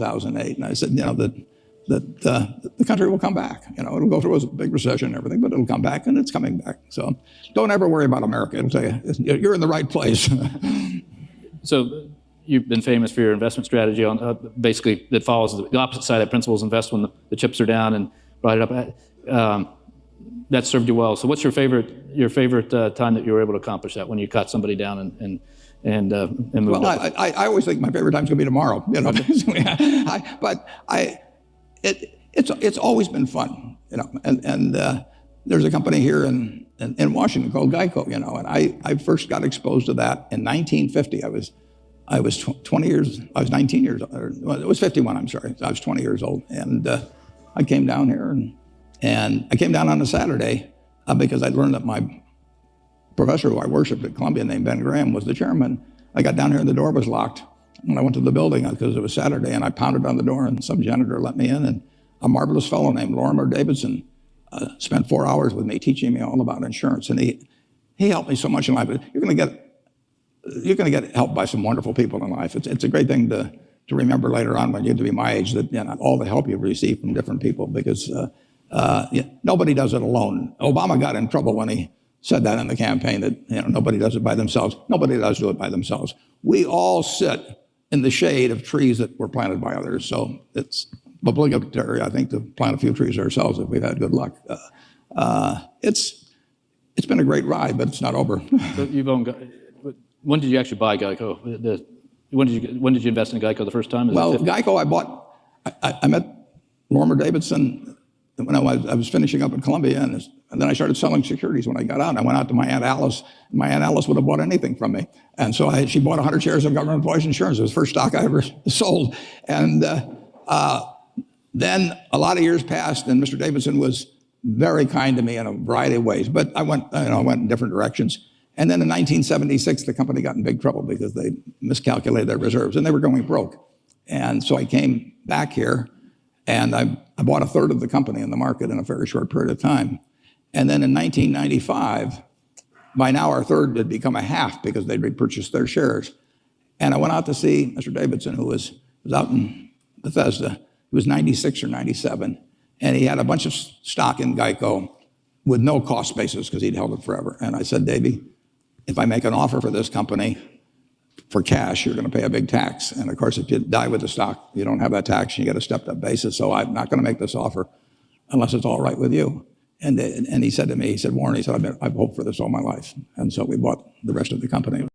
2008, and I said, that the country will come back. It'll go through a big recession and everything, but it'll come back, and it's coming back. So don't ever worry about America. It'll tell you, you're in the right place. So you've been famous for your investment strategy on basically that follows the opposite side of principles. Invest when the chips are down and ride it up. That served you well. So what's your favorite time that you were able to accomplish that, when you caught somebody down and moved up? Well, I always think my favorite time's gonna be tomorrow. It's always been fun, And there's a company here in Washington called Geico, and I first got exposed to that in 1950. I was 20 years. I was 19 years. It was 51. I'm sorry. I was 20 years old, and I came down here, and I came down on a Saturday because I'd learned that my professor who I worshipped at Columbia, named Ben Graham, was the chairman. I got down here and the door was locked when I went to the building because it was Saturday, and I pounded on the door, and some janitor let me in, and a marvelous fellow named Lorimer Davidson spent 4 hours with me teaching me all about insurance, and he helped me so much in life. You're going to get helped by some wonderful people in life. It's a great thing to remember later on when you get to be my age, that all the help you've received from different people, because nobody does it alone. Obama got in trouble when he said that in the campaign, that nobody does it by themselves. Nobody does do it by themselves. We all sit in the shade of trees that were planted by others. So it's obligatory, I think, to plant a few trees ourselves if we've had good luck. It's been a great ride, but it's not over. So when did you actually buy Geico? When did you invest in Geico the first time? Well, Geico I met Lorimer Davidson when I was finishing up at Columbia, and then I started selling securities when I got out. And I went out to my Aunt Alice. My Aunt Alice would have bought anything from me. And so she bought 100 shares of Government Employees Insurance. It was the first stock I ever sold. And then a lot of years passed, and Mr. Davidson was very kind to me in a variety of ways. But I went in different directions. And then in 1976, the company got in big trouble because they miscalculated their reserves, and they were going broke. And so I came back here, and I bought a third of the company in the market in a very short period of time. And then in 1995, by now our third had become a half because they'd repurchased their shares. And I went out to see Mr. Davidson, who was out in Bethesda. He was 96 or 97, and he had a bunch of stock in Geico with no cost basis because he'd held it forever. And I said, Davey, if I make an offer for this company for cash, you're going to pay a big tax. And of course, if you die with the stock, you don't have that tax, and you get a stepped up basis. So I'm not going to make this offer unless it's all right with you. And he said to me, Warren, I've hoped for this all my life. And so we bought the rest of the company.